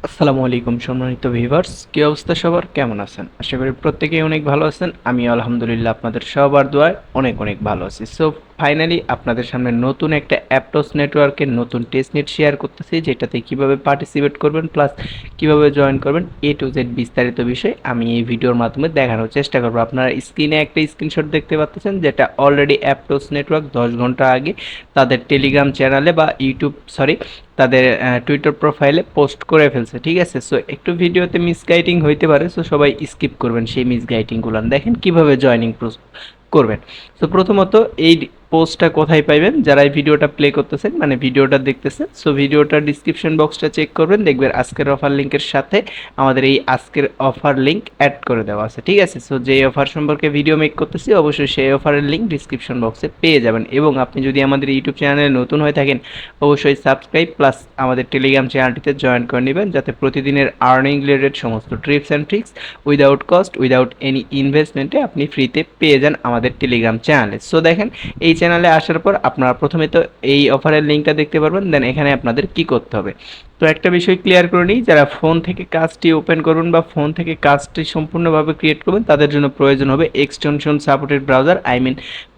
আসসালামু আলাইকুম সম্মানিত ভিউয়ার্স, কি অবস্থা সবার, কেমন আছেন? আশা করি প্রত্যেকেই অনেক ভালো আছেন। আমি আলহামদুলিল্লাহ আপনাদের সবার দোয়ায় অনেক অনেক ভালো আছি। সো ফাইনালি আপনাদের সামনে নতুন একটা অ্যাপটস নেটওয়ার্কের নতুন টেস্টনেট শেয়ার করতেছি, যেটাতে কিভাবে পার্টিসিপেট করবেন প্লাস কিভাবে জয়েন করবেন এ টু জেড বিস্তারিত বিষয় আমি এই ভিডিওর মাধ্যমে দেখানোর চেষ্টা করব। আপনারা স্ক্রিনে একটা স্ক্রিনশট দেখতে পাচ্ছেন, যেটা অলরেডি অ্যাপটস নেটওয়ার্ক 10 ঘন্টা আগে তাদের টেলিগ্রাম চ্যানেলে বা তাদের টুইটার প্রোফাইলে পোস্ট করে ফেলছে। ঠিক আছে, সো একটু ভিডিওতে মিসগাইডিং হইতে পারে, সো সবাই স্কিপ করবেন সেই মিসগাইডিংগুলো। দেখেন কিভাবে জয়নিং করবেন। সো প্রথমত এই পোস্টটা কোথায় পাইবেন, যারা এই ভিডিওটা প্লে করতেছেন মানে ভিডিওটা দেখতেছেন, সো ভিডিওটার ডিসক্রিপশন বক্সটা চেক করবেন, দেখবেন আজকের অফার লিঙ্কের সাথে আমাদের এই আজকের অফার লিঙ্ক অ্যাড করে দেওয়া আছে। ঠিক আছে, সো যে অফার সম্পর্কে ভিডিও মেক করতেছি অবশ্যই সেই অফারের লিঙ্ক ডিসক্রিপশন বক্সে পেয়ে যাবেন। এবং আপনি যদি আমাদের ইউটিউব চ্যানেলে নতুন হয়ে থাকেন অবশ্যই সাবস্ক্রাইব প্লাস আমাদের টেলিগ্রাম চ্যানেলটিতে জয়েন করে নেবেন, যাতে প্রতিদিনের আর্নিং রিলেটেড সমস্ত trips and tricks without cost without any ইনভেস্টমেন্টে আপনি ফ্রিতে পেয়ে যান আমাদের টেলিগ্রাম চ্যানেলে। সো দেখেন এই চ্যানেলে আসার পর আপনারা প্রথমে তো এই অফারের লিঙ্কটা দেখতে পারবেন, দেন এখানে আপনাদের কি করতে হবে। তো একটা বিষয় ক্লিয়ার করে নিই, যারা ফোন থেকে কাজটি ওপেন করবেন বা ফোন থেকে কাজটি সম্পূর্ণভাবে ক্রিয়েট করবেন তাদের জন্য প্রয়োজন হবে extension supported browser,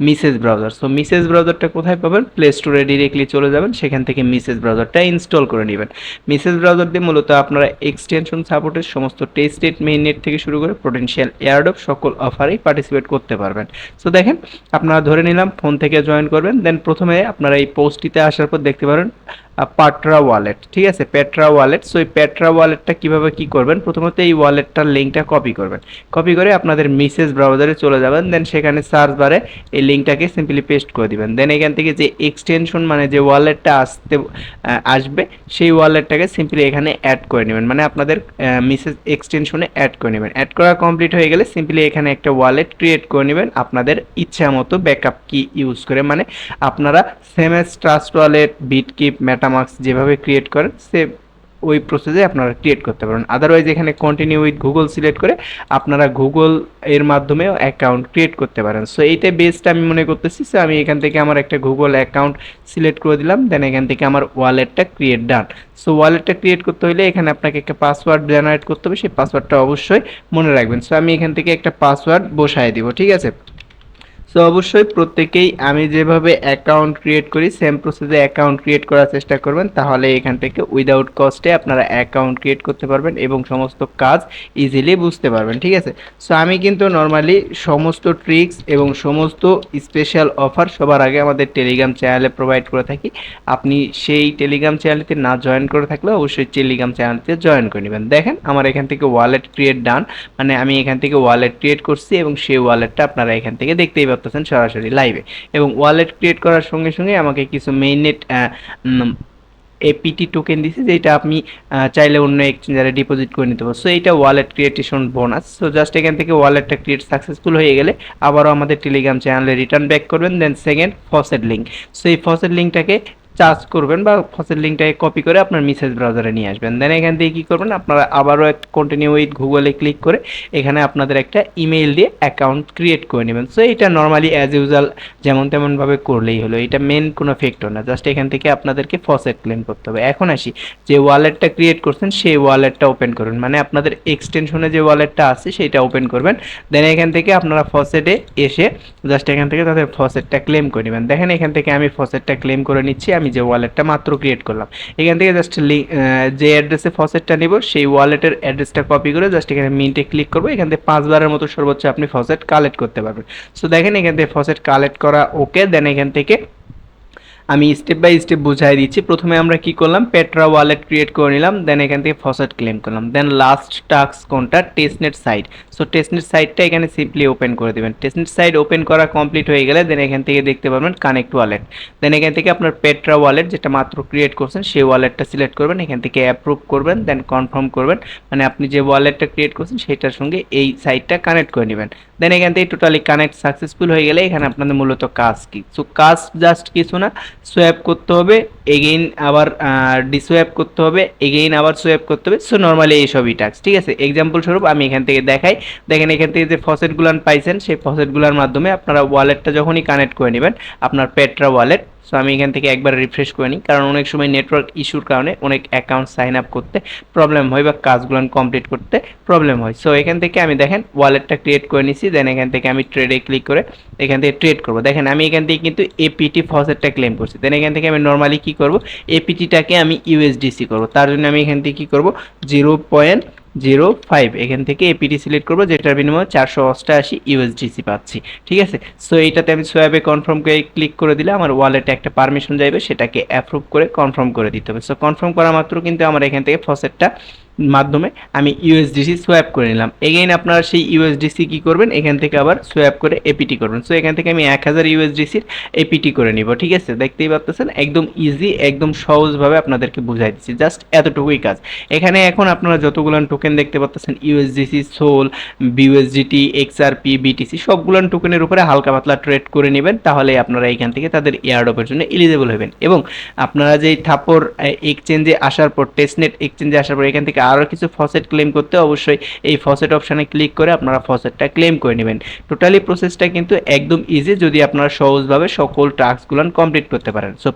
Mises browser. So Mises ব্রাউজারটা কোথায় পাবেন? প্লে স্টোরে ডিরেক্টলি চলে যাবেন, সেখান থেকে মিসেস ব্রাউজারটা ইনস্টল করে নেবেন। মিসেস ব্রাউজার দিয়ে মূলত আপনারা এক্সটেনশন সাপোর্টের সমস্ত টেস্টেড মেইন নেট থেকে শুরু করে পোটেনশিয়াল এয়ারড্রপ সকল অফারেই পার্টিসিপেট করতে পারবেন। সো দেখেন আপনারা ধরে নিলাম ফোন থেকে জয়েন করবেন, দেন প্রথমে আপনারা এই পোস্টটিতে আসার পর দেখতে পারেন পাটরা ওয়ালেট। ঠিক আছে, পেট্রা ওয়ালেট। সো এই পেট্রা ওয়ালেটটা কিভাবে কি করবেন, প্রথমত এই ওয়ালেটটার লিঙ্কটা কপি করবেন, কপি করে আপনাদের মিসেস ব্রাউজারে চলে যাবেন, দেন সেখানে সার্চ বারে এই লিঙ্কটাকে সিম্পলি পেস্ট করে দিবেন। দেন এখান থেকে যে এক্সটেনশন মানে যে ওয়ালেটটা আসবে সেই ওয়ালেটটাকে সিম্পলি এখানে অ্যাড করে নেবেন, মানে আপনাদের মিসেস এক্সটেনশনে অ্যাড করে নেবেন। অ্যাড করা কমপ্লিট হয়ে গেলে সিম্পলি এখানে একটা ওয়ালেট ক্রিয়েট করে নেবেন আপনাদের ইচ্ছা মতো ব্যাকআপ কি ইউজ করে, মানে আপনারা সেমএস ট্রাস্ট ওয়ালেট, বিটকিপ, মেটামাস্ক যেভাবে ক্রিয়েট করেন সে ওই প্রসেসে আপনারা ক্রিয়েট করতে পারেন। আদারওয়াইজ এখানে কন্টিনিউ উইথ গুগল সিলেক্ট করে আপনারা গুগল এর মাধ্যমেও অ্যাকাউন্ট ক্রিয়েট করতে পারেন। সো এইটাই বেস্ট আমি মনে করতেছি। সো আমি এখান থেকে আমার একটা গুগল অ্যাকাউন্ট সিলেক্ট করে দিলাম, দেন এখান থেকে আমার ওয়ালেটটা ক্রিয়েট ডান। সো ওয়ালেটটা ক্রিয়েট করতে হলে এখানে আপনাকে একটা পাসওয়ার্ড জেনারেট করতে হবে, সেই পাসওয়ার্ডটা অবশ্যই মনে রাখবেন। সো আমি এখান থেকে একটা পাসওয়ার্ড বসায় দিব। ঠিক আছে, সো অবশ্যই প্রত্যেকেই আমি যেভাবে অ্যাকাউন্ট ক্রিয়েট করি সেম প্রসেসে অ্যাকাউন্ট ক্রিয়েট করার চেষ্টা করবেন, তাহলে এখান থেকে উইদাউট কস্টে আপনারা অ্যাকাউন্ট ক্রিয়েট করতে পারবেন এবং সমস্ত কাজ ইজিলি বুঝতে পারবেন। ঠিক আছে, সো আমি কিন্তু নর্মালি সমস্ত ট্রিক্স এবং সমস্ত স্পেশাল অফার সবার আগে আমাদের টেলিগ্রাম চ্যানেলে প্রোভাইড করে থাকি। আপনি সেই টেলিগ্রাম চ্যানেলটিতে না জয়েন করে থাকলে অবশ্যই টেলিগ্রাম চ্যানেলটিতে জয়েন করে নেবেন। দেখেন আমার এখান থেকে ওয়ালেট ক্রিয়েট ডান, মানে আমি এখান থেকে ওয়ালেট ক্রিয়েট করছি এবং সেই ওয়ালেটটা আপনারা এখান থেকে দেখতেই পাচ্ছেন সরাসরি লাইভে। এবং ওয়ালেট ক্রিয়েট করার সঙ্গে সঙ্গে আমাকে কিছু মেইননেট এপিটি টোকেন দিছে, যেটা আপনি চাইলে অন্য এক্সচেঞ্জারে ডিপোজিট করে নিতে পারো। সো এইটা ওয়ালেট ক্রিয়েটেশন বোনাস। সো জাস্ট এখান থেকে ওয়ালেটটা ক্রিয়েট সাকসেসফুল হয়ে গেলে আবারও আমাদের টেলিগ্রাম চ্যানেলে রিটার্ন ব্যাক করবেন। Then second faucet link, so এই ফসেট লিঙ্কটাকে চার্জ করবেন বা ফসেট লিঙ্কটাকে কপি করে আপনার মিসেস ব্রাউজারে নিয়ে আসবেন। দেন এখান থেকে কী করবেন, আপনারা আবারও এক কন্টিনিউ উইথ গুগলে ক্লিক করে এখানে আপনাদের একটা ইমেইল দিয়ে অ্যাকাউন্ট ক্রিয়েট করে নেবেন। সো এটা নর্মালি অ্যাজ ইউজুয়াল যেমন তেমনভাবে করলেই হলো, এটা মেন কোনো ফ্যাক্টর না, জাস্ট এখান থেকে আপনাদেরকে ফসেট ক্লেম করতে হবে। এখন আসি, যে ওয়ালেটটা ক্রিয়েট করছেন সেই ওয়ালেটটা ওপেন করুন, মানে আপনাদের এক্সটেনশনে যে ওয়ালেটটা আছে সেইটা ওপেন করবেন। দেন এখান থেকে আপনারা ফসেটে এসে জাস্ট এখান থেকে তাদের ফসেটটা ক্লেম করে নেবেন। দেখেন এখান থেকে আমি ফসেটটা ক্লেম করে নিচ্ছি, আমি যে ওয়ালেটটা মাত্র ক্রিয়েট করলাম এখান থেকে জাস্ট যে অ্যাড্রেসে ফসেটটা নিব সেই ওয়ালেটের অ্যাড্রেসটা কপি করে জাস্ট এখানে মিন্টে ক্লিক করবো। এখান থেকে 5 বারের মতো সর্বোচ্চ আপনি ফসেট কালেক্ট করতে পারবেন। সো দেখেন এখান থেকে ফসেট কালেক্ট করা ওকে। দেন এখান থেকে আমি স্টেপ বাই স্টেপ বুঝাই দিচ্ছি। প্রথমে আমরা কি করলাম, পেট্রা ওয়ালেট ক্রিয়েট করে নিলাম, দেন এখান থেকে ফসেট ক্লেম করলাম। দেন লাস্ট টাস্ক কোনটা, টেস্টনেট সাইট। সো টেস্টনেট সাইটটা এখানে সিম্পলি ওপেন করে দেবেন। টেস্টনেট সাইট ওপেন করা কমপ্লিট হয়ে গেলে দেন এখান থেকে দেখতে পারবেন কানেক্ট ওয়ালেট। দেন এখান থেকে আপনার পেট্রা ওয়ালেট যেটা মাত্র ক্রিয়েট করছেন সেই ওয়ালেটটা সিলেক্ট করবেন, এখান থেকে অ্যাপ্রুভ করবেন, দেন কনফার্ম করবেন, মানে আপনি যে ওয়ালেটটা ক্রিয়েট করছেন সেটার সঙ্গে এই সাইটটা কানেক্ট করে নেবেন। দেন এখান থেকে টোটালি কানেক্ট সাকসেসফুল হয়ে গেলে এখানে আপনাদের মূলত কাজ কি, সো কাজ জাস্ট কিছু না, সোয়াপ করতে হবে, এগেইন আবার ডিসোয়াপ করতে হবে, এগেইন আবার সোয়াপ করতে হবে। সো নর্মালি এইসবই টাস্ক। ঠিক আছে, এক্সাম্পল স্বরূপ আমি এখান থেকে দেখাই। দেখেন এখান থেকে যে ফসেটগুলান পাইছেন সেই ফসেটগুলোর মাধ্যমে আপনারা ওয়ালেটটা যখনই কানেক্ট করে নেবেন আপনার পেট্রা ওয়ালেট সো আমি এখান থেকে একবার রিফ্রেশ করে নিই, কারণ অনেক সময় নেটওয়ার্ক ইস্যুর কারণে অনেক অ্যাকাউন্ট সাইন আপ করতে প্রবলেম হয় বা কাজগুলো কমপ্লিট করতে প্রবলেম হয়। সো এখান থেকে আমি দেখেন ওয়ালেটটা ক্রিয়েট করে নিছি, দেন এখান থেকে আমি ট্রেডে ক্লিক করে এখান থেকে ট্রেড করব। দেখেন আমি এখান থেকে কিন্তু এপিটি ফসেটটা ক্লেম করছি, দেন এখান থেকে আমি নর্মালি কি করব, এপিটিটাকে আমি ইউএসডিসি করব। তার জন্য আমি এখান থেকে কি করব, 0.05 এখান থেকে এপিটি সিলেক্ট করব, যেটার বিনিময়ে 488 ইউএসডিসি পাচ্ছি। ঠিক আছে, সো এইটাতে আমি সোয়াবে কনফার্ম করে ক্লিক করে দিলে আমার ওয়ালেটে একটা পারমিশন যাবে, সেটাকে অ্যাপ্রুভ করে কনফার্ম করে দিতে হবে। সো কনফার্ম করা মাত্র কিন্তু আমার এখান থেকে ফসেটটা মাধ্যমে আমি ইউএসডিসি সোয়াপ করে নিলাম। এগেইন আপনারা সেই ইউএসডিসি কি করবেন, এখান থেকে আবার সোয়াপ করে এপিটি করবেন। সো এখান থেকে আমি 1000 ইউএসডিসির এপিটি করে নিব। ঠিক আছে, দেখতেই পাচ্ছেন একদম ইজি, একদম সহজভাবে আপনাদেরকে বুঝাই দিচ্ছি, জাস্ট এতটুকুই কাজ। এখানে এখন আপনারা যতগুলো টোকেন দেখতে পাচ্ছেন, ইউএসডিসি, সোল, বিউএসডিটি, এক্সআরপি, বিটিসি, সবগুলো টোকেনের উপরে হালকা পাতলা ট্রেড করে নেবেন, তাহলে আপনারা এখান থেকে তাদের এয়ারড্রপের জন্য এলিজিবল হবেন। এবং আপনারা যেই থাপর এক্সচেঞ্জে আসার পর, টেস্টনেট এক্সচেঞ্জে আসার পর এখান থেকে আরও কিছু ফসেট ক্লেম করতে অবশ্যই এই ফসেট অপশানে ক্লিক করে আপনারা ফসেটটা ক্লেম করে নেবেন। টোটালি প্রসেসটা কিন্তু একদম ইজি, যদি আপনারা সহজভাবে সকল টাস্কগুলো কমপ্লিট করতে পারেন। সো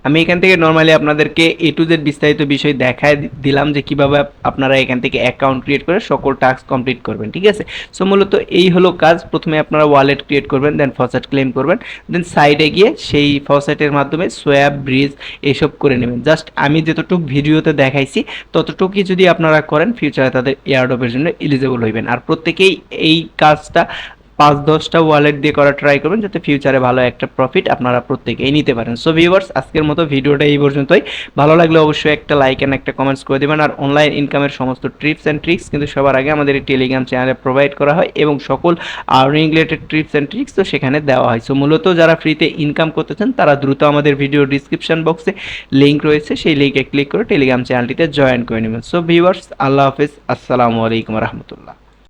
আমি এখান থেকে নর্মালি আপনাদেরকে এ টু জেড বিস্তারিত বিষয় দেখায় দিলাম যে কিভাবে আপনারা এখান থেকে অ্যাকাউন্ট ক্রিয়েট করে সকল টাস্ক কমপ্লিট করবেন। ঠিক আছে, সো মূলত এই হলো কাজ। প্রথমে আপনারা ওয়ালেট ক্রিয়েট করবেন, দেন ফসেট ক্লেম করবেন, দেন সাইডে গিয়ে সেই ফসেটের মাধ্যমে সোয়াপ, ব্রিজ এইসব করে নেবেন। জাস্ট আমি যতটুকু ভিডিওতে দেখাইছি ততটুকুই যদি আপনারা করেন, ফিউচারে তাদের এয়ারড্রপের জন্য এলিজিবল হইবেন। আর প্রত্যেকেই এই কাজটা 5-10টা ওয়ালেট দিয়ে করা ট্রাই করবেন, যাতে ফিউচারে ভালো একটা প্রফিট আপনারা প্রত্যেকেই নিতে পারেন। সো ভিউয়ার্স, আজকের মতো ভিডিওটা এই পর্যন্তই। ভালো লাগলে অবশ্যই একটা লাইক অ্যান্ড একটা কমেন্টস করে দেবেন। আর অনলাইন ইনকামের সমস্ত টিপস অ্যান্ড ট্রিক্স কিন্তু সবার আগে আমাদের এই টেলিগ্রাম চ্যানেলে প্রোভাইড করা হয়, এবং সকল earning related tips and tricks তো সেখানে দেওয়া হয়। সো মূলত যারা ফ্রিতে ইনকাম করতে চান তারা দ্রুত আমাদের ভিডিও ডিসক্রিপশন বক্সে লিঙ্ক রয়েছে, সেই লিঙ্কে ক্লিক করে টেলিগ্রাম চ্যানেলটিতে জয়েন করে নেবেন। সো ভিউয়ার্স, আল্লাহ হাফেজ, আসসালামু আলাইকুম রহমতুল্লাহ।